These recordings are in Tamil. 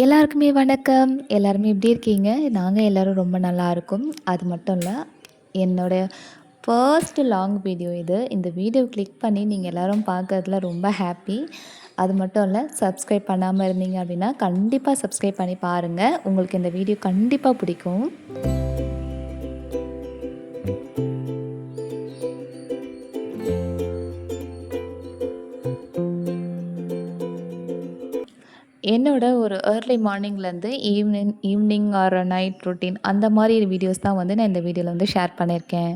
எல்லாருக்குமே வணக்கம். எல்லாருமே எப்படி இருக்கீங்க? நாங்க எல்லாரும் ரொம்ப நல்லா இருக்கோம். அது மட்டும் இல்ல, என்னோட ஃபர்ஸ்ட் லாங் வீடியோ இது. இந்த வீடியோ கிளிக் பண்ணி நீங்க எல்லாரும் பார்க்கறதுல ரொம்ப ஹாப்பி. அது மட்டும் இல்ல, சப்ஸ்கிரைப் பண்ணாம இருந்தீங்க அப்படின்னா, கண்டிப்பா சப்ஸ்கிரைப் பண்ணி பாருங்க. உங்களுக்கு இந்த வீடியோ கண்டிப்பா பிடிக்கும். என்னோட ஒரு ஏர்லி மார்னிங்லேருந்து ஈவினிங் ஆர் நைட் ரொட்டீன் அந்த மாதிரி வீடியோஸ் தான் வந்து நான் இந்த வீடியோவில் வந்து ஷேர் பண்ணியிருக்கேன்.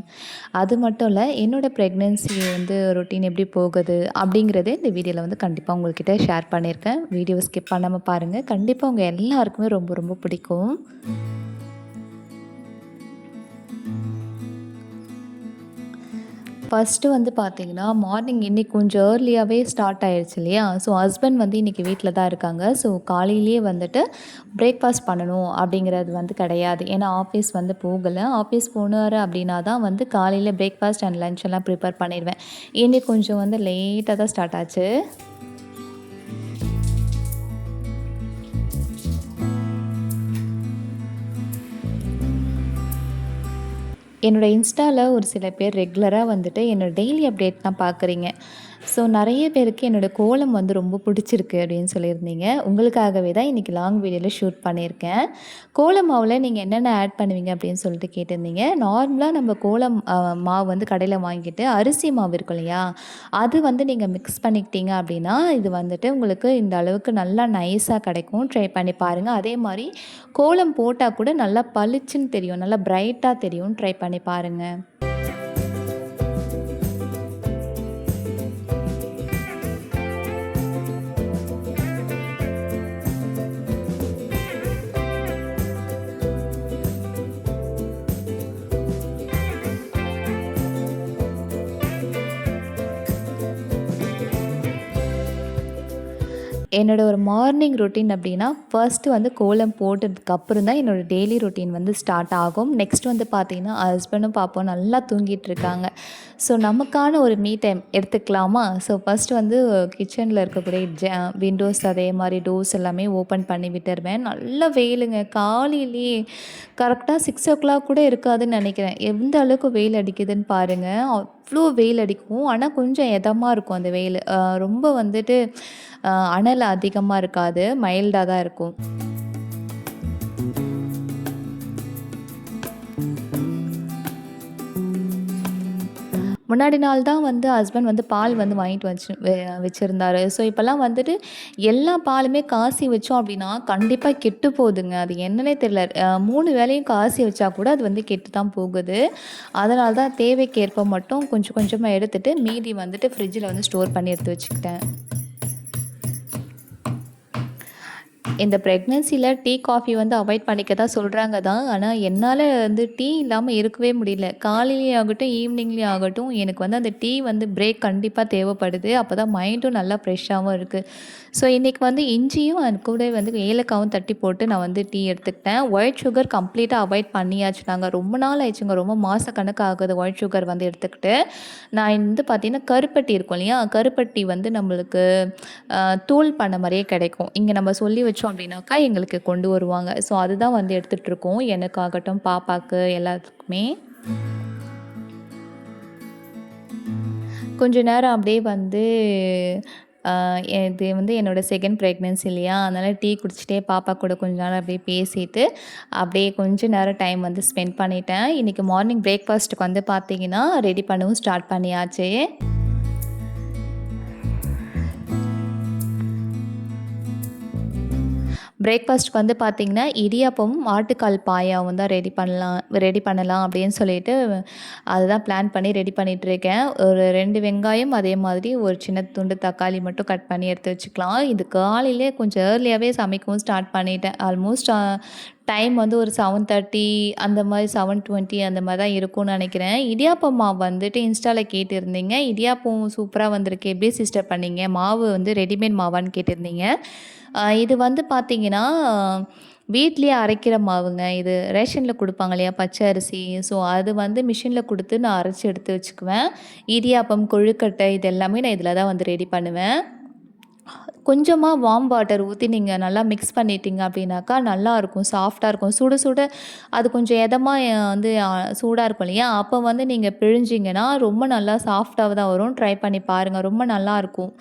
அது மட்டும் இல்லை, என்னோடய ப்ரெக்னென்சி வந்து ரொட்டீன் எப்படி போகுது அப்படிங்கிறதே இந்த வீடியோவில் வந்து கண்டிப்பாக உங்கள்கிட்ட ஷேர் பண்ணியிருக்கேன். வீடியோ ஸ்கிப் பண்ணாமல் பாருங்கள். கண்டிப்பாக உங்கள் எல்லாருக்குமே ரொம்ப ரொம்ப பிடிக்கும். ஃபஸ்ட்டு வந்து பார்த்திங்கன்னா, மார்னிங் இன்றைக்கி கொஞ்சம் ஏர்லியாகவே ஸ்டார்ட் ஆகிடுச்சு இல்லையா? ஸோ ஹஸ்பண்ட் வந்து இன்றைக்கி வீட்டில் தான் இருக்காங்க. ஸோ காலையிலேயே வந்துட்டு பிரேக்ஃபாஸ்ட் பண்ணணும் அப்படிங்கிறது வந்து கிடையாது. ஏன்னா ஆஃபீஸ் வந்து போகலை. ஆஃபீஸ் போனார் அப்படின்னா தான் வந்து காலையில் பிரேக்ஃபாஸ்ட் அண்ட் லன்ச் எல்லாம் ப்ரிப்பேர் பண்ணிடுவேன். இன்றைக்கி கொஞ்சம் வந்து லேட்டாக தான் ஸ்டார்ட் ஆச்சு. என்னோடய இன்ஸ்டாவில் ஒரு சில பேர் ரெகுலராக வந்துட்டு என்னோடய டெய்லி அப்டேட் தான் பார்க்குறீங்க. ஸோ நிறைய பேருக்கு என்னோடய கோலம் வந்து ரொம்ப பிடிச்சிருக்கு அப்படின்னு சொல்லியிருந்தீங்க. உங்களுக்காகவே தான் இன்றைக்கி லாங் வீடியோவில் ஷூட் பண்ணியிருக்கேன். கோலம் மாவில் நீங்கள் என்னென்ன ஆட் பண்ணுவீங்க அப்படின்னு சொல்லிட்டு கேட்டிருந்தீங்க. நார்மலாக நம்ம கோலம் மாவு வந்து கடையில் வாங்கிட்டு அரிசி மாவு இருக்கும் இல்லையா, அது வந்து நீங்கள் மிக்ஸ் பண்ணிக்கிட்டீங்க அப்படின்னா இது வந்துட்டு உங்களுக்கு இந்த அளவுக்கு நல்லா நைஸாக கிடைக்கும். ட்ரை பண்ணி பாருங்கள். அதே மாதிரி கோலம் போட்டால் கூட நல்லா பளிச்சுன்னு தெரியும், நல்லா பிரைட்டாக தெரியும். ட்ரை பண்ணி பாருங்கள். என்னோட ஒரு மார்னிங் ரொட்டீன் அப்படின்னா, ஃபர்ஸ்ட்டு வந்து கோலம் போட்டதுக்கப்புறம் தான் என்னோடய டெய்லி ரொட்டீன் வந்து ஸ்டார்ட் ஆகும். நெக்ஸ்ட் வந்து பார்த்திங்கன்னா, ஹஸ்பண்டும் பாப்பாவும் நல்லா தூங்கிட்டு இருக்காங்க. ஸோ நமக்கான ஒரு மீ டைம் எடுத்துக்கலாமா? ஸோ ஃபஸ்ட்டு வந்து கிச்சனில் இருக்கக்கூடிய விண்டோஸ் அதே மாதிரி டோர்ஸ் எல்லாமே ஓப்பன் பண்ணி விட்டுருவேன். நல்ல வெயிலுங்க. காலையிலேயே கரெக்டாக 6:00 கூட இருக்காதுன்னு நினைக்கிறேன். எந்த அளவுக்கு வெயில் அடிக்குதுன்னு பாருங்கள். அவ்வளோ வெயில் அடிக்கும். ஆனால் கொஞ்சம் இதமாக இருக்கும் அந்த வெயில். ரொம்ப வந்துட்டு அனல் அதிகமாக இருக்காது, மைல்டாக தான் இருக்கும். முன்னாடி நாள் தான் வந்து ஹஸ்பண்ட் வந்து பால் வந்து வாங்கிட்டு வச்சுருந்தாரு. ஸோ இப்போல்லாம் வந்துட்டு எல்லா பாலுமே காசி வச்சோம் அப்படின்னா கண்டிப்பாக கெட்டு போகுதுங்க. அது என்னன்னே தெரியல. 3 வேளையும் காசி வச்சா கூட அது வந்து கெட்டு தான் போகுது. அதனால தான் தேவைக்கேற்ப மட்டும் கொஞ்சம் கொஞ்சமாக எடுத்துகிட்டு மீதி வந்துட்டு ஃப்ரிட்ஜில் வந்து ஸ்டோர் பண்ணி எடுத்து வச்சுக்கிட்டேன். இந்த ப்ரெக்னன்சியில் டீ, காஃபி வந்து அவாய்ட் பண்ணிக்க தான் சொல்கிறாங்க தான். ஆனால் என்னால் வந்து டீ இல்லாமல் இருக்கவே முடியல. காலையிலேயே ஆகட்டும், ஈவினிங்லேயும் ஆகட்டும், எனக்கு வந்து அந்த டீ வந்து பிரேக் கண்டிப்பாக தேவைப்படுது. அப்போ தான் மைண்டும் நல்லா ஃப்ரெஷ்ஷாகவும் இருக்குது. ஸோ இன்றைக்கி வந்து இஞ்சியும் அது கூட வந்து ஏலக்காவும் தட்டி போட்டு நான் வந்து டீ எடுத்துக்கிட்டேன். ஒயிட் சுகர் கம்ப்ளீட்டாக அவாய்ட் பண்ணியாச்சு. நாங்கள் ரொம்ப நாள் ஆயிடுச்சுங்க, ரொம்ப மாதக்கணக்கு ஆகுது ஒயிட் சுகர் வந்து எடுத்துக்கிட்டு. நான் வந்து பார்த்திங்கன்னா கருப்பட்டி இருக்கும் இல்லையா, கருப்பட்டி வந்து நம்மளுக்கு தூள் பண்ண மாதிரியே கிடைக்கும். இங்கே நம்ம சொல்லி வச்சோம் அப்படின்னாக்கா எங்களுக்கு கொண்டு வருவாங்க. ஸோ அதுதான் வந்து எடுத்துகிட்ருக்கோம், எனக்காகட்டும் பாப்பாவுக்கு எல்லாத்துக்குமே. கொஞ்ச நேரம் அப்படியே வந்து இது வந்து என்னோடய செகண்ட் ப்ரெக்னன்சி இல்லையா, அதனால் டீ குடிச்சிட்டே பாப்பா கூட கொஞ்ச நேரம் அப்படியே பேசிட்டு அப்படியே கொஞ்சம் நேரம் டைம் வந்து ஸ்பெண்ட் பண்ணிட்டேன். இன்றைக்கி மார்னிங் பிரேக்ஃபாஸ்ட்டுக்கு வந்து பார்த்திங்கன்னா ரெடி பண்ணவும் ஸ்டார்ட் பண்ணியாச்சு. பிரேக்ஃபாஸ்ட்க்கு வந்து பார்த்தீங்கன்னா, இடியாப்பமும், ஆட்டுக்கால் பாயாவும் தான் ரெடி பண்ணலாம் அப்படின்னு சொல்லிட்டு, அதுதான் பிளான் பண்ணி ரெடி பண்ணிட்டுருக்கேன். ஒரு 2 வெங்காயம், அதே மாதிரி ஒரு சின்ன துண்டு தக்காளி மட்டும் கட் பண்ணி எடுத்து வச்சுக்கலாம். இது காலையிலே கொஞ்சம் ஏர்லியாவே சமைக்கவும் ஸ்டார்ட் பண்ணிட்டேன். ஆல்மோஸ்ட் டைம் வந்து ஒரு 7:30 அந்த மாரி 7:20 அந்த மாரி தான் இருக்கும்னு நெனைக்கிறேன். இடியாப்பம் மாவு வந்துட்டு இன்ஸ்டால கேட்டிருந்தீங்க. இடியாப்பம் சூப்பரா வந்திருக்கு. எப்படி சிஸ்டர் பண்ணீங்க? மாவு வந்து ரெடிமேட் மாவான்னு கேட்டிருந்தீங்க. இது வந்து பார்த்தீங்கன்னா, வீட்லயே அரைக்கிற மாவுங்க. இது ரேஷன்ல குடுப்பாங்க இல்லையா? பச்சை அரிசி. ஸோ, அது வந்து மிஷின்ல குடுத்து நான் அரைச்சு எடுத்து வச்சுக்குவேன். இடியாப்பம், கொழுக்கட்டை இது எல்லாமே நான் இதில தான் வந்து ரெடி பண்ணுவேன். கொஞ்சமா வார்ம் வாட்டர் ஊத்தி நீங்க நல்லா மிக்ஸ் பண்ணிட்டீங்க அப்படின்னாக்கா, நல்லாருக்கும். சாஃப்ட்டா இருக்கும். சுட சுட அது கொஞ்சம் எதமா வந்து சூடா இருக்கும் இல்லையா? அப்போ வந்து நீங்க பிழிஞ்சீங்கன்னா, ரொம்ப நல்லா சாஃப்ட்டா தான் வரும். ட்ரை பண்ணி பாருங்க. ரொம்ப நல்லாருக்கும்.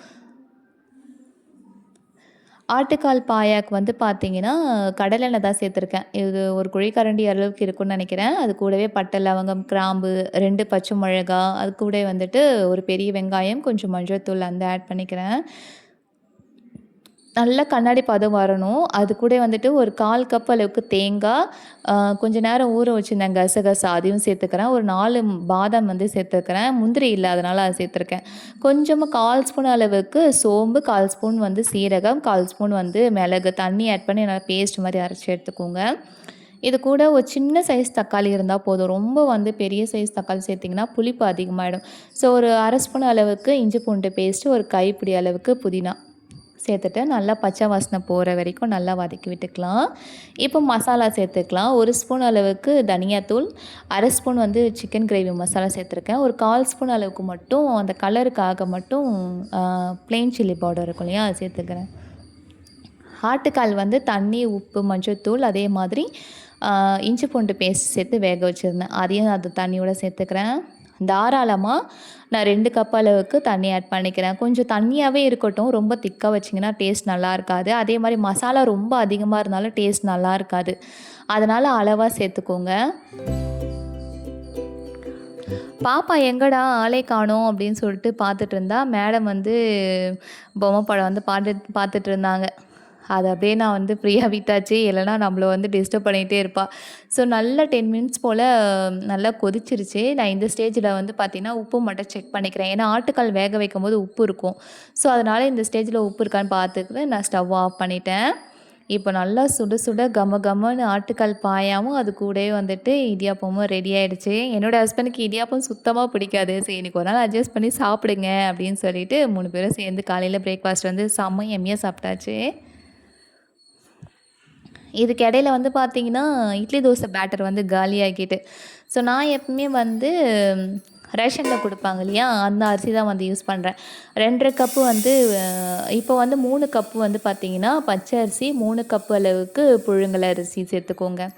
ஆட்டுக்கால் பாயாக்கு வந்து பார்த்தீங்கன்னா, கடலெண்ணெய் தான் சேர்த்துருக்கேன். இது ஒரு குழிக்கரண்டி அளவுக்கு இருக்கும்னு நெனைக்கிறேன். அது கூடவே பட்டை, லவங்கம், கிராம்பு, 2 பச்சை மிளகா, அது கூட வந்துட்டு ஒரு பெரிய வெங்காயம், கொஞ்சம் மஞ்சள் தூள் அந்த ஆட் பண்ணிக்கிறேன். நல்லா கண்ணாடி பதம் வரணும். அது கூட வந்துட்டு ஒரு 1/4 கப் அளவுக்கு தேங்காய், கொஞ்ச நேரம் ஊற வச்சிருந்தேன் கசகசா அதையும் சேர்த்துக்கிறேன். ஒரு 4 பாதாம் வந்து சேர்த்துக்கிறேன். முந்திரி இல்ல அதனால அத சேர்த்துருக்கேன். கொஞ்சமா 1/4 ஸ்பூன் அளவுக்கு சோம்பு, 1/4 ஸ்பூன் வந்து சீரகம், 1/4 ஸ்பூன் வந்து மிளகு தண்ணி ஆட் பண்ணி நல்லா பேஸ்ட் மாரி அரைச்சு எடுத்துக்கோங்க. இது கூட ஒரு சின்ன சைஸ் தக்காளி இருந்தா போதும். ரொம்ப வந்து பெரிய சைஸ் தக்காளி சேர்த்திங்கன்னா புளிப்பு அதிகமாயிடும். ஸோ ஒரு 1/2 ஸ்பூன் அளவுக்கு இஞ்சி பூண்டு பேஸ்ட்டு, ஒரு கைப்பிடி அளவுக்கு புதினா சேர்த்துட்டு நல்லா பச்சை வாசனை போகிற வரைக்கும் நல்லா வதக்கி விட்டுக்கலாம். இப்போ மசாலா சேர்த்துக்கலாம். 1 ஸ்பூன் அளவுக்கு தனியாத்தூள், 1/2 ஸ்பூன் வந்து சிக்கன் கிரேவி மசாலா சேர்த்துருக்கேன். ஒரு 1/4 ஸ்பூன் அளவுக்கு மட்டும் அந்த கலருக்காக மட்டும் ப்ளெயின் சில்லி பவுடர் இருக்கும் இல்லையா? அது சேர்த்துக்கிறேன். ஆட்டுக்கால் வந்து தண்ணி, உப்பு, மஞ்சள்தூள் அதே மாதிரி இஞ்சி பூண்டு பேஸ்ட் சேர்த்து வேக வச்சுருந்தேன். அதையும் அது தண்ணியோட சேர்த்துக்கிறேன். தாராளமா நான் 2 கப் அளவுக்கு தண்ணி ஆட் பண்ணிக்கிறேன். கொஞ்சம் தண்ணியாவே இருக்கட்டும். ரொம்ப திக்கா வச்சிங்கன்னா டேஸ்ட் நல்லா இருக்காது. அதே மாரி மசாலா ரொம்ப அதிகமா இருந்தாலும் டேஸ்ட் நல்லா இருக்காது. அதனால அளவா சேர்த்துக்கோங்க. பாப்பா எங்கடா ஆளே காணோம் அப்படின்னு சொல்லிட்டு பார்த்துட்டு இருந்தா, மேடம் வந்து பொம்மை படம் வந்து பார்த்துட்டு இருந்தாங்க. அத அப்படியே நான் வந்து ஃப்ரீயா விட்டாச்சு. இல்லைனா நம்மள வந்து டிஸ்டர்ப் பண்ணிகிட்டே இருப்பா. ஸோ நல்லா 10 மினிட்ஸ் போல் நல்லா கொதிச்சிருச்சு. நான் இந்த ஸ்டேஜில் வந்து பார்த்தீங்கன்னா, உப்பு மட்டும் செக் பண்ணிக்கிறேன். ஏன்னா ஆட்டுக்கால் வேக வைக்கும்போது உப்பு இருக்கும். ஸோ அதனால் இந்த ஸ்டேஜில் உப்பு இருக்கான்னு பார்த்துக்கிட்டு நான் ஸ்டவ் ஆஃப் பண்ணிட்டேன். இப்போ நல்லா சுட சுட கம கமன்னு ஆட்டுக்கால் பாயாவும், அது கூடவே வந்துட்டு இடியாப்பமும் ரெடி ஆயிடுச்சு. என்னோட ஹஸ்பண்டுக்கு இடியாப்பம் சுத்தமா பிடிக்காது. சரி இன்னைக்கு ஒரு நாள் அட்ஜஸ்ட் பண்ணி சாப்பிடுங்க அப்படின்னு சொல்லிட்டு 3 பேரும் சேர்ந்து காலையில பிரேக்ஃபாஸ்ட் வந்து செம்ம எம்மியா சாப்பிட்டாச்சு. இதுக்கு இடையில வந்து பார்த்தீங்கன்னா, இட்லி தோசை பேட்டர் வந்து காலியாகிட்டு. ஸோ நான் எப்பவுமே வந்து ரேஷன்ல குடுப்பாங்க இல்லையா? அந்த அரிசி தான் வந்து யூஸ் பண்றேன். 2 1/2 கப்பு வந்து இப்போ வந்து 3 கப்பு வந்து பார்த்தீங்கன்னா, பச்சை அரிசி, 3 கப்பு அளவுக்கு புழுங்கல் அரிசி சேர்த்துக்கோங்க.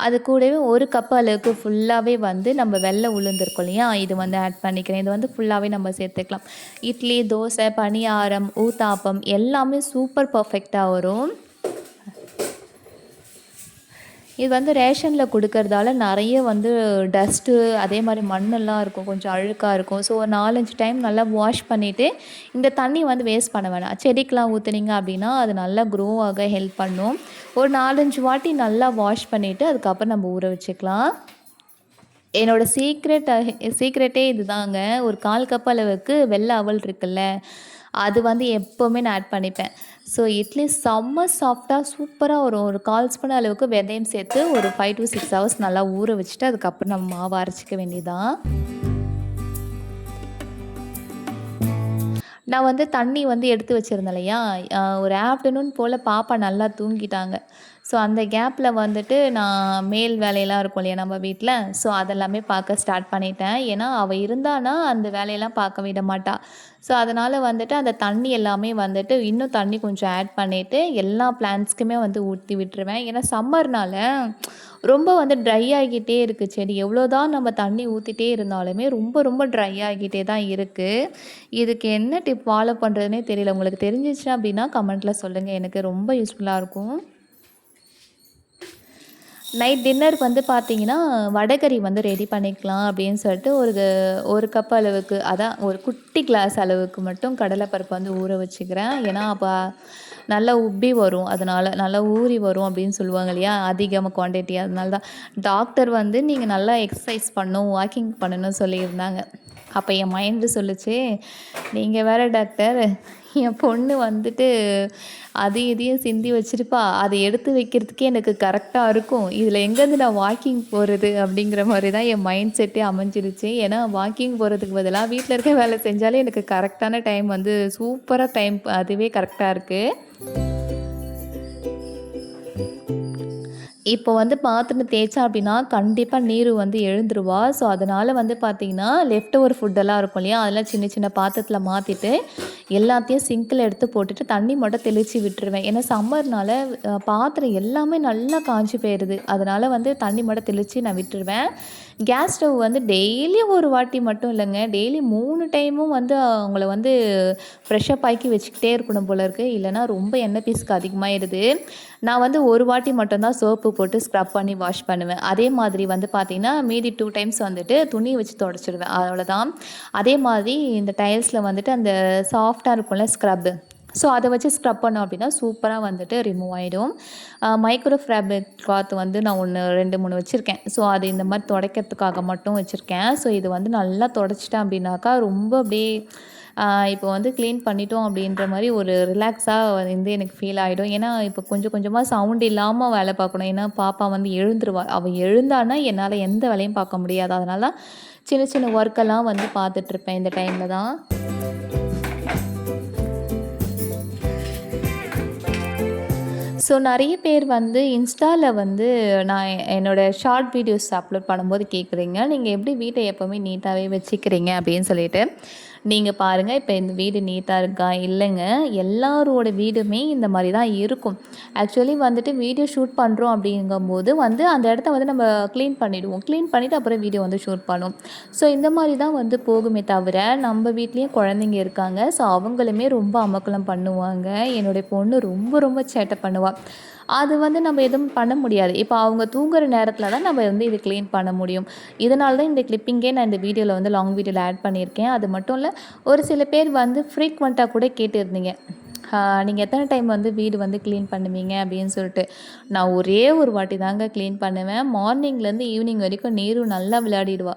அது கூடவே 1 கப் அளவுக்கு ஃபுல்லாவே வந்து நம்ம வெள்ளை உளுந்து இருக்கும் இல்லையா? இது வந்து ஆட் பண்ணிக்கிறேன். இது வந்து ஃபுல்லாவே நம்ம சேர்த்துக்கலாம். இட்லி, தோசை, பணியாரம், ஊத்தாப்பம் எல்லாமே சூப்பர் பர்ஃபெக்ட்டா வரும். இது வந்து ரேஷனில் கொடுக்கறதால நிறைய வந்து டஸ்ட்டு அதே மாதிரி மண்ணெல்லாம் இருக்கும், கொஞ்சம் அழுக்காக இருக்கும். ஸோ ஒரு 4, 5 டைம் நல்லா வாஷ் பண்ணிவிட்டு இந்த தண்ணி வந்து வேஸ்ட் பண்ண வேணாம். செடிக்கெலாம் ஊற்றுனீங்க அப்படின்னா அது நல்லா க்ரோ ஆக ஹெல்ப் பண்ணும். ஒரு 4, 5 வாட்டி நல்லா வாஷ் பண்ணிவிட்டு அதுக்கப்புறம் நம்ம ஊற வச்சுக்கலாம். என்னோடய சீக்ரெட்டே இதுதாங்க. ஒரு 1/4 கப் அளவுக்கு வெள்ளை அவல் இருக்குல்ல, அது வந்து எப்போவுமே நான் ஆட் பண்ணிப்பேன். ஸோ இட்லி செம்ம சாஃப்டாக சூப்பராக வரும். ஒரு 1/4 ஸ்பூன் அளவுக்கு வெந்தயம் சேர்த்து ஒரு 5 to 6 ஹவர்ஸ் நல்லா ஊற வச்சுட்டு அதுக்கப்புறம் நம்ம மாவு அரைச்சிக்க வேண்டியதுதான். நான் வந்து தண்ணி வந்து எடுத்து வச்சுருந்தேன் இல்லையா? ஒரு ஆஃப்டர்நூன் போல் பாப்பா நல்லா தூங்கிட்டாங்க. ஸோ அந்த கேப்பில் வந்துட்டு நான் மேல் வேலையெல்லாம் இருக்கும் இல்லையா நம்ம வீட்டில், ஸோ அதெல்லாமே பார்க்க ஸ்டார்ட் பண்ணிட்டேன். ஏன்னா அவள் இருந்தான்னா அந்த வேலையெல்லாம் பார்க்க விட மாட்டா. ஸோ அதனால் வந்துட்டு அந்த தண்ணி எல்லாமே வந்துட்டு இன்னும் தண்ணி கொஞ்சம் ஆட் பண்ணிவிட்டு எல்லா பிளான்ட்ஸ்க்குமே வந்து ஊற்றி விட்டுருவேன். ஏன்னா சம்மர்னால ரொம்ப வந்து ட்ரை ஆகிட்டே இருக்குது செடி. எவ்வளோதான் நம்ம தண்ணி ஊற்றிட்டே இருந்தாலுமே ரொம்ப ரொம்ப ட்ரை ஆகிட்டே தான் இருக்குது. இதுக்கு என்ன டிப் ஃபாலோ பண்ணுறதுனே தெரியல. உங்களுக்கு தெரிஞ்சிச்சுன்னா அப்படின்னா கமெண்ட்டில் சொல்லுங்கள். எனக்கு ரொம்ப யூஸ்ஃபுல்லாக இருக்கும். நைட் டின்னருக்கு வந்து பார்த்தீங்கன்னா, வடைகறி வந்து ரெடி பண்ணிக்கலாம் அப்படின்னு சொல்லிட்டு ஒரு கப் அளவுக்கு அதான் ஒரு குட்டி கிளாஸ் அளவுக்கு மட்டும் கடலை பருப்பு வந்து ஊற வச்சுக்கிறேன். ஏன்னா, அப்போ நல்லா உப்பி வரும். அதனால நல்லா ஊறி வரும் அப்படின்னு சொல்லுவாங்க இல்லையா? அதிகமாக குவான்டிட்டி அதனால தான். டாக்டர் வந்து நீங்க நல்லா எக்ஸர்சைஸ் பண்ணணும், வாக்கிங் பண்ணணும்னு சொல்லியிருந்தாங்க. அப்ப என் மைண்டு சொல்லுச்சு, நீங்க வேற டாக்டர், என் பொண்ணு வந்துட்டு அதையும் இதையும் சிந்தி வச்சிருப்பா. அதை எடுத்து வைக்கிறதுக்கே எனக்கு கரெக்ட்டா இருக்கும். இதில எங்கேருந்து நான் வாக்கிங் போறது? அப்படிங்கிற மாரி தான் என் மைண்ட் செட்டே அமைஞ்சிருச்சு. ஏன்னா வாக்கிங் போறதுக்கு பதிலா வீட்ல இருக்க வேலை செஞ்சாலே எனக்கு கரெக்ட்டான டைம் வந்து சூப்பரா டைம் அதுவே கரெக்ட்டா இருக்கு. இப்போ வந்து பாத்திரம் தேய்ச்சா அப்படின்னா, கண்டிப்பா நீரு வந்து எழுந்துருவா. ஸோ, அதனால வந்து பார்த்தீங்கன்னா, லெஃப்ட் ஓவர் ஃபுட்டெல்லாம் இருக்கும் இல்லையா? அதெல்லாம் சின்ன சின்ன பாத்திரத்தில மாத்திட்டு, எல்லாத்தையும் சிங்க்ல எடுத்து போட்டுட்டு, தண்ணி மட்டும் தெளிச்சு விட்டுருவேன். ஏன்னா சம்மர்னால பாத்திரம் எல்லாமே நல்லா காஞ்சு போயிருது. அதனால வந்து தண்ணி மட்டும் தெளிச்சு நான் விட்டுருவேன். கேஸ் ஸ்டவ் வந்து டெய்லி ஒரு வாட்டி மட்டும் இல்லங்க. டெய்லி 3 டைமும் வந்து அவங்கள வந்து ஃப்ரெஷ்அப் ஆக்கி வச்சுக்கிட்டே இருக்கணும் போல இருக்கு. இல்லன்னா ரொம்ப எண்ணெய் பீஸ்க்கு அதிகமாயிருது. நான் வந்து ஒரு வாட்டி மட்டும் தான் சோப்பு போட்டு ஸ்க்ரப் பண்ணி வாஷ் பண்ணுவேன். அதே மாதிரி வந்து பார்த்தீங்கன்னா, மீதி 2 டைம்ஸ் வந்துட்டு துணிய வச்சு தொடச்சிடுவேன். அவ்வளோதான். அதே மாதிரி இந்த டைல்ஸ்ல வந்துட்டு அந்த சாஃப்ட்டா இருக்கும்ல ஸ்க்ரப்பு. ஸோ அத வச்சு ஸ்க்ரப் பண்ணோம் அப்படின்னா, சூப்பரா வந்துட்டு ரிமூவ் ஆயிடும். மைக்ரோ ஃபேப்ரிக் கிளாத் வந்து நான் 1, 2, 3 வச்சிருக்கேன். ஸோ அது இந்த மாரி துடைக்கிறதுக்காக மட்டும் வச்சிருக்கேன். ஸோ இது வந்து நல்லா தொடச்சிட்டேன் அப்படின்னாக்கா, ரொம்ப அப்படியே இப்போ வந்து க்ளீன் பண்ணிட்டோம் அப்படின்ற மாரி ஒரு ரிலாக்ஸா வந்து எனக்கு ஃபீல் ஆயிடும். ஏன்னா, இப்போ கொஞ்சம் கொஞ்சமா சவுண்ட் இல்லாம வேலை பார்க்கணும். ஏன்னா, பாப்பா வந்து எழுந்துருவா. அவ எழுந்தான்னா என்னால எந்த வேலையும் பார்க்க முடியாது. அதனால தான் சின்ன சின்ன ஒர்க்கெல்லாம் வந்து பார்த்துட்ருப்பேன் இந்த டைம்ல தான். ஸோ நெறைய பேர் வந்து இன்ஸ்டால வந்து நான் என்னோட ஷார்ட் வீடியோஸ் அப்லோட் பண்ணும்போது கேட்குறீங்க, "நீங்க எப்படி வீட்ட எப்பவுமே நீட்டாவே வச்சுக்கிறீங்க?" அப்படின்னு சொல்லிட்டு. நீங்க பாருங்க, இப்ப இந்த வீடு நீட்டா இருக்கா? இல்லங்க. எல்லாரோட வீடுமே இந்த மாரி தான் இருக்கும். ஆக்சுவலி வந்துட்டு வீடியோ ஷூட் பண்ணுறோம் அப்படிங்கும்போது வந்து அந்த இடத்த வந்து நம்ம க்ளீன் பண்ணிடுவோம். க்ளீன் பண்ணிவிட்டு அப்புறம் வீடியோ வந்து ஷூட் பண்ணுவோம். ஸோ இந்த மாரி தான் வந்து போகுமே தவிர, நம்ம வீட்லேயும் குழந்தைங்க இருக்காங்க. ஸோ அவங்களுமே ரொம்ப அமர்க்களம் பண்ணுவாங்க. என்னுடைய பொண்ணு ரொம்ப ரொம்ப சேட்டை பண்ணுவா. அது வந்து நம்ம எதுவும் பண்ண முடியாது. இப்போ அவங்க தூங்குற நேரத்தில தான் நம்ம வந்து இத க்ளீன் பண்ண முடியும். இதனால தான் இந்த கிளிப்பிங்கே நான் இந்த வீடியோல வந்து லாங் வீடியோல ஆட் பண்ணியிருக்கேன். அது மட்டும் இல்ல, ஒரு சில பேர் வந்து ஃப்ரீக்வென்ட்டா கூட கேட்டிருந்தீங்க. நீங்க எத்தன டைம் வந்து வீடு வந்து க்ளீன் பண்ணுவீங்க அப்படின்னு சொல்லிட்டு. நான் ஒரே ஒரு வாட்டி தாங்க க்ளீன் பண்ணுவேன். மார்னிங்லேருந்து ஈவினிங் வரைக்கும் நீரு நல்லா விளையாடிடுவா.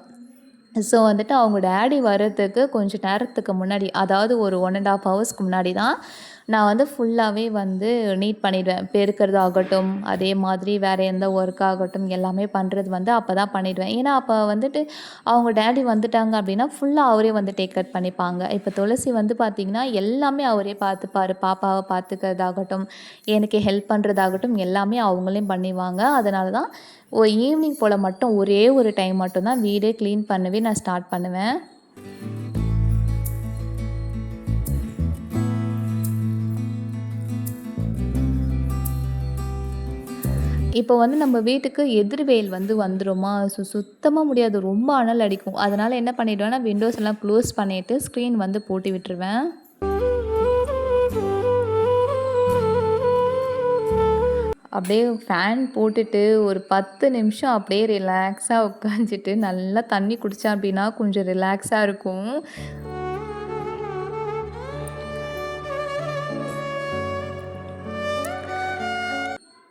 ஸோ வந்துட்டு அவங்க டாடி வர்றதுக்கு கொஞ்சம் நேரத்துக்கு முன்னாடி, அதாவது ஒரு 1 1/2 ஹவர்ஸ்க்கு முன்னாடி தான் நான் வந்து ஃபுல்லாவே வந்து நீட் பண்ணிடுவேன். பெருக்கிறதாகட்டும், அதே மாதிரி வேறு எந்த ஒர்க் ஆகட்டும், எல்லாமே பண்ணுறது வந்து அப்போ தான் பண்ணிடுவேன். ஏன்னா, அப்போ வந்துட்டு அவங்க டாடி வந்துட்டாங்க அப்படின்னா, ஃபுல்லா அவரே வந்து டேக் கேர் பண்ணிப்பாங்க. இப்போ துளசி வந்து பார்த்திங்கன்னா, எல்லாமே அவரே பார்த்துப்பாரு. பாப்பாவ பார்த்துக்கிறதாகட்டும், எனக்கு ஹெல்ப் பண்ணுறதாகட்டும், எல்லாமே அவங்களே பண்ணிருவாங்க. அதனால தான் ஈவினிங் போல் மட்டும் ஒரே ஒரு டைம் மட்டும் தான் வீடே க்ளீன் பண்ணவே நான் ஸ்டார்ட் பண்ணுவேன். இப்போ வந்து நம்ம வீட்டுக்கு எதிர்வெயில் வந்து வந்துருமா, சுத்தமா முடியாது. ரொம்ப அனல் அடிக்கும். அதனால என்ன பண்ணிடுவேன்னா, விண்டோஸ் எல்லாம் க்ளோஸ் பண்ணிட்டு ஸ்க்ரீன் வந்து போட்டு விட்டுருவேன். அப்படியே ஃபேன் போட்டுட்டு ஒரு 10 நிமிஷம் அப்படியே ரிலாக்ஸா உட்காந்துட்டு நல்லா தண்ணி குடிச்சேன் அப்படின்னா கொஞ்சம் ரிலாக்ஸா இருக்கும்.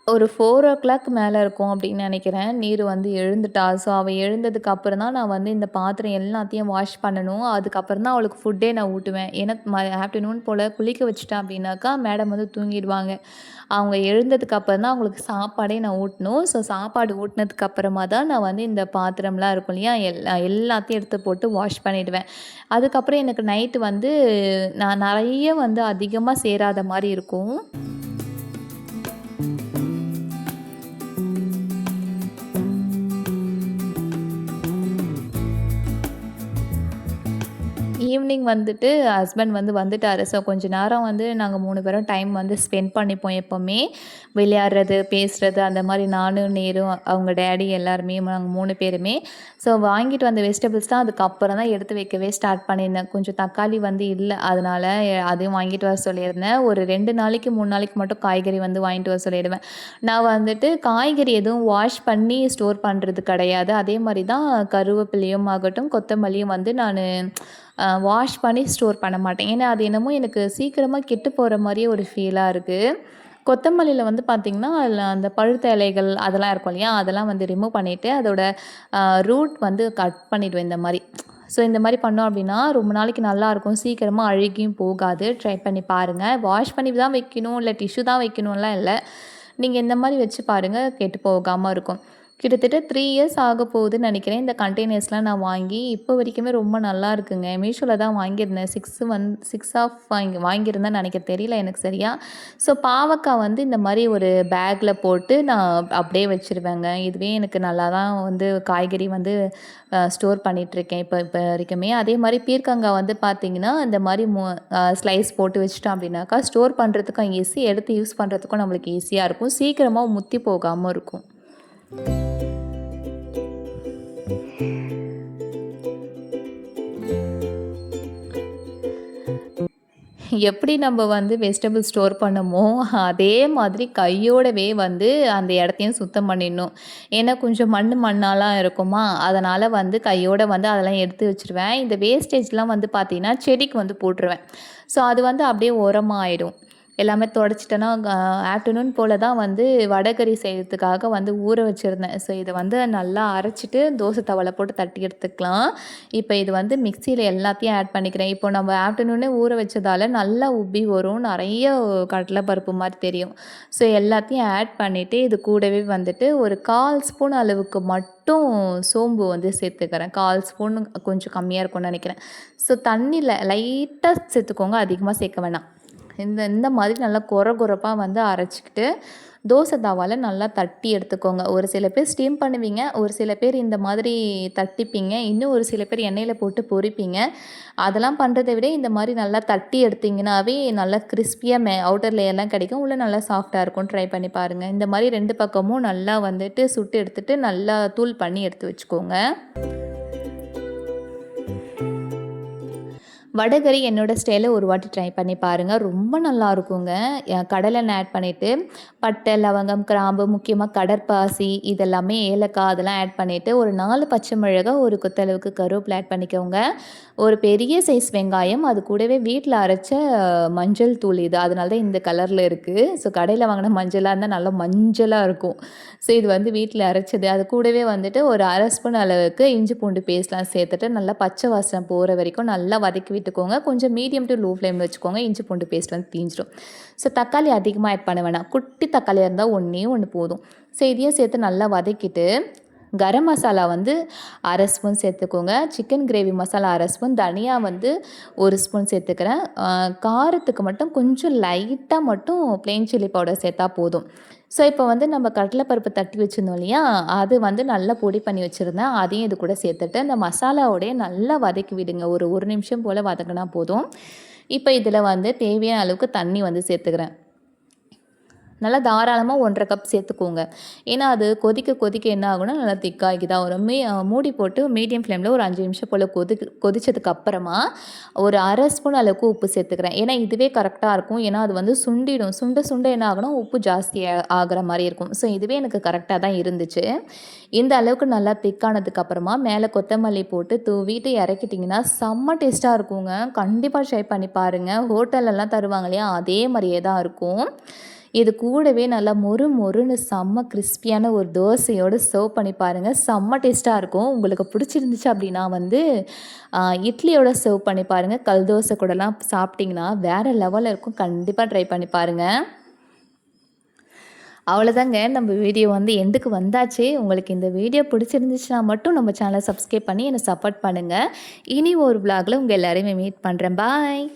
ஒரு 4:00 மேல இருக்கும் அப்படின்னு நெனைக்கிறேன். நீரு வந்து எழுந்துட்டா. ஸோ, அவ எழுந்ததுக்கு அப்புறம் தான் நான் வந்து இந்த பாத்திரம் எல்லாத்தையும் வாஷ் பண்ணணும். அதுக்கப்புறம் தான் அவளுக்கு ஃபுட்டே நான் ஊட்டுவேன். ஏன்னா ஆஃப்டர்நூன் போல குளிக்க வச்சுட்டேன் அப்படின்னாக்கா, மேடம் வந்து தூங்கிடுவாங்க. அவங்க எழுந்ததுக்கு அப்புறம் தான் அவங்களுக்கு சாப்பாடே நான் ஊட்டணும். ஸோ, சாப்பாடு ஊட்டினதுக்கு அப்புறமா தான் நான் வந்து இந்த பாத்திரம்லாம் இருக்கும் இல்லையா? எல்லாத்தையும் எடுத்து போட்டு வாஷ் பண்ணிடுவேன். அதுக்கப்புறம் எனக்கு நைட்டு வந்து நான் நெறைய வந்து அதிகமா சேராத மாரி இருக்கும். ஈவினிங் வந்துட்டு ஹஸ்பண்ட் வந்து வந்துட்டாரு. ஸோ கொஞ்ச நேரம் வந்து நாங்க 3 பேரும் டைம் வந்து ஸ்பெண்ட் பண்ணிப்போம் எப்பவுமே. விளையாடுறது, பேசுறது அந்த மாரி நானும், நேரும், அவங்க டாடி எல்லாருமே நாங்க 3 பேருமே. ஸோ வாங்கிட்டு வந்த வெஜிடபிள்ஸ் தான் அதுக்கப்புறம் தான் எடுத்து வைக்கவே ஸ்டார்ட் பண்ணியிருந்தேன். கொஞ்சம் தக்காளி வந்து இல்ல. அதனால அதையும் வாங்கிட்டு வர சொல்லியிருந்தேன். ஒரு 2 நாளைக்கு, 3 நாளைக்கு மட்டும் காய்கறி வந்து வாங்கிட்டு வர சொல்லிடுவேன். நான் வந்துட்டு காய்கறி எதுவும் வாஷ் பண்ணி ஸ்டோர் பண்ணுறது கிடையாது. அதே மாரி தான் கருவேப்பிலையும் ஆகட்டும், கொத்தமல்லியும் வந்து நானு வாஷ் பண்ணி ஸ்டோர் பண்ண மாட்டேன். ஏன்னா அது என்னமோ எனக்கு சீக்கிரமாக கெட்டு போகிற மாதிரியே ஒரு ஃபீலாக இருக்குது. கொத்தமல்லியில் வந்து பார்த்திங்கன்னா அதில் அந்த பழுத்த இலைகள் அதெல்லாம் இருக்கும் இல்லையா, அதெல்லாம் வந்து ரிமூவ் பண்ணிவிட்டு அதோட ரூட் வந்து கட் பண்ணிவிடுவேன் இந்த மாதிரி. ஸோ இந்த மாதிரி பண்ணோம் அப்படின்னா ரொம்ப நாளைக்கு நல்லாயிருக்கும், சீக்கிரமாக அழுகியும் போகாது. ட்ரை பண்ணி பாருங்கள். வாஷ் பண்ணி தான் வைக்கணும், இல்லை டிஷ்யூ தான் வைக்கணும்லாம் இல்லை. நீங்கள் இந்த மாதிரி வச்சு பாருங்கள், கெட்டு போகாமல் இருக்கும். கிட்டத்தட்ட 3 இயர்ஸ் ஆக போகுதுன்னு நினைக்கிறேன் இந்த கண்டெய்னர்ஸ்லாம் நான் வாங்கி. இப்போ வரைக்குமே ரொம்ப நல்லா இருக்குங்க. மீஷோவில் தான் வாங்கியிருந்தேன். 6 ஆஃப் வாங்கியிருந்தேன்னு நினைக்க தெரியல எனக்கு சரியா. ஸோ பாவக்காய் வந்து இந்த மாதிரி ஒரு பேக்கில் போட்டு நான் அப்படியே வச்சுருவேங்க. இதுவே எனக்கு நல்லா தான் வந்து காய்கறி வந்து ஸ்டோர் பண்ணிகிட்ருக்கேன் இப்போ வரைக்குமே. அதே மாதிரி பீர்க்கங்காய் வந்து பார்த்திங்கன்னா இந்த மாதிரி ஸ்லைஸ் போட்டு வச்சுட்டோம் அப்படின்னாக்கா ஸ்டோர் பண்ணுறதுக்கும் ஈஸி, எடுத்து யூஸ் பண்ணுறதுக்கும் நம்மளுக்கு ஈஸியாக இருக்கும், சீக்கிரமாக முத்தி போகாமல் இருக்கும். எப்படி நம்ம வந்து வெஜிடபிள் ஸ்டோர் பண்ணமோ அதே மாதிரி கையோடவே வந்து அந்த இடத்தையும் சுத்தம் பண்ணிடணும். ஏன்னா கொஞ்சம் மண்ணாலாம் இருக்குமா, அதனால் வந்து கையோட வந்து அதெல்லாம் எடுத்து வச்சுருவேன். இந்த வேஸ்டேஜ்லாம் வந்து பார்த்திங்கன்னா செடிக்கு வந்து போட்டுருவேன். ஸோ அது வந்து அப்படியே உரமாக ஆயிடும். எல்லாமே தொடச்சிட்டேன்னா ஆஃப்டர்நூன் போல் தான் வந்து வடைகறி செய்கிறதுக்காக வந்து ஊற வச்சுருந்தேன். ஸோ இதை வந்து நல்லா அரைச்சிட்டு தோசை தவால போட்டு தட்டி எடுத்துக்கலாம். இப்போ இது வந்து மிக்சியில் எல்லாத்தையும் ஆட் பண்ணிக்கிறேன். இப்போ நம்ம ஆஃப்டர்நூனே ஊற வச்சதால் நல்லா உப்பி வரும், நிறைய கடலைப்பருப்பு மாதிரி தெரியும். ஸோ எல்லாத்தையும் ஆட் பண்ணிவிட்டு இது கூடவே வந்துட்டு ஒரு 1/4 ஸ்பூன் அளவுக்கு மட்டும் சோம்பு வந்து சேர்த்துக்கிறேன். 1/4 ஸ்பூன் கொஞ்சம் கம்மியாக இருக்கும்னு நினைக்கிறேன். ஸோ தண்ணியில் லைட்டாக சேர்த்துக்கோங்க, அதிகமாக சேர்க்க வேணாம். இந்த மாதிரி நல்லா கொரப்பாக வந்து அரைச்சிக்கிட்டு தோசை தாவால் நல்லா தட்டி எடுத்துக்கோங்க. ஒரு சில பேர் ஸ்டீம் பண்ணுவீங்க, ஒரு சில பேர் இந்த மாதிரி தட்டிப்பீங்க, இன்னும் ஒரு சில பேர் எண்ணெயில் போட்டு பொரிப்பீங்க. அதெல்லாம் பண்ணுறதை விட இந்த மாதிரி நல்லா தட்டி எடுத்திங்கனாவே நல்லா கிறிஸ்பியாக அவுட்டர் லேயர்லாம் கிடைக்கும், உள்ளே நல்லா சாஃப்டாக இருக்கும். ட்ரை பண்ணி பாருங்கள். இந்த மாதிரி 2 பக்கமும் நல்லா வந்துட்டு சுட்டு எடுத்துகிட்டு நல்லா தூள் பண்ணி எடுத்து வச்சுக்கோங்க. வடைகறி என்னோடய ஸ்டைலில் ஒரு வாட்டி ட்ரை பண்ணி பாருங்கள், ரொம்ப நல்லா இருக்குங்க. கடலெண்ணெய் ஆட் பண்ணிவிட்டு பட்டை, லவங்கம், கிராம்பு, முக்கியமாக கடற்பாசி, இதெல்லாமே ஏலக்காய் அதெல்லாம் ஆட் பண்ணிவிட்டு ஒரு 4 பச்சை மிளகாய், ஒரு கொத்தளவுக்கு கருவேப்பிலை ஆட் பண்ணிக்கோங்க. ஒரு பெரிய சைஸ் வெங்காயம், அது கூடவே வீட்டில் அரைச்ச மஞ்சள் தூள், இது அதனால தான் இந்த கலரில் இருக்குது. ஸோ கடையில் வாங்கின மஞ்சளாக இருந்தால் நல்லா மஞ்சளாக இருக்கும். ஸோ இது வந்து வீட்டில் அரைச்சது. அது கூடவே வந்துட்டு ஒரு 1/2 ஸ்பூன் அளவுக்கு இஞ்சி பூண்டு பேஸ்ட்லாம் சேர்த்துட்டு நல்லா பச்சை வாசனை போகிற வரைக்கும் நல்லா வதக்கி விட்டுக்கோங்க. கொஞ்சம் மீடியம் டு லோ ஃப்ளேமில் வச்சுக்கோங்க, இஞ்சி பூண்டு பேஸ்ட் வந்து தீஞ்சிடும். ஸோ தக்காளி அதிகமாக ஆட் பண்ண வேணாம், குட்டி தக்காளியாக இருந்தால் ஒன்று போதும். ஸோ இதையும் சேர்த்து நல்லா வதக்கிட்டு கரம் மசாலா வந்து 1/2 ஸ்பூன் சேர்த்துக்கோங்க. சிக்கன் கிரேவி மசாலா 1/2 ஸ்பூன், தனியா வந்து 1 ஸ்பூன் சேர்த்துக்கிறேன். காரத்துக்கு மட்டும் கொஞ்சம் லைட்டாக மட்டும் ப்ளெயின் சில்லி பவுடர் சேர்த்தா போதும். ஸோ இப்போ வந்து நம்ம கடலைப்பருப்பு தட்டி வச்சுருந்தோம் இல்லையா, அது வந்து நல்லா பொடி பண்ணி வச்சுருந்தேன். அதையும் இது கூட சேர்த்துட்டு அந்த மசாலாவோடையே நல்லா வதக்கி விடுங்க. ஒரு நிமிஷம் போல் வதக்கினா போதும். இப்போ இதில் வந்து தேவையான அளவுக்கு தண்ணி வந்து சேர்த்துக்கிறேன். நல்லா தாராளமாக 1/2 கப் சேர்த்துக்கோங்க. ஏன்னா அது கொதிக்க என்ன ஆகும்னா நல்லா திக்காகி தான் வரும். மூடி போட்டு மீடியம் ஃப்ளேமில் ஒரு 5 நிமிஷம் போல் கொதிச்சதுக்கு அப்புறமா ஒரு 1/2 ஸ்பூன் அளவுக்கு உப்பு சேர்த்துக்கிறேன். ஏன்னா இதுவே கரெக்டாக இருக்கும். ஏன்னா அது வந்து சுண்டிடும். சுண்ட என்ன ஆகுனா உப்பு ஜாஸ்தி ஆகிற மாதிரி இருக்கும். ஸோ இதுவே எனக்கு கரெக்டாக தான் இருந்துச்சு. இந்த அளவுக்கு நல்லா திக்கானதுக்கு அப்புறமா மேலே கொத்தமல்லி போட்டு தூவிட்டு இறக்கிட்டிங்கன்னா செம்ம டேஸ்ட்டாக இருக்குங்க. கண்டிப்பாக ட்ரை பண்ணி பாருங்கள். ஹோட்டல்லலாம் தருவாங்க இல்லையா, அதே மாதிரியே தான் இருக்கும். இது கூடவே நல்லா மொறுன்னு செம்ம கிறிஸ்பியான ஒரு தோசையோடு சர்வ் பண்ணி பாருங்கள், செம்ம டேஸ்ட்டாக இருக்கும். உங்களுக்கு பிடிச்சிருந்துச்சு அப்படின்னா வந்து இட்லியோட சர்வ் பண்ணி பாருங்கள். கல் தோசை கூடலாம் சாப்பிட்டிங்கன்னா வேறு லெவலில் இருக்கும். கண்டிப்பாக ட்ரை பண்ணி பாருங்கள். அவ்வளோதாங்க, நம்ம வீடியோ வந்து எண்டுக்கு வந்தாச்சு. உங்களுக்கு இந்த வீடியோ பிடிச்சிருந்துச்சுன்னா மட்டும் நம்ம சேனலை சப்ஸ்கிரைப் பண்ணி என்னை சப்போர்ட் பண்ணுங்கள். இனி ஒரு விலாகில் உங்கள் எல்லாரையுமே மீட் பண்ணுறேன். பாய்.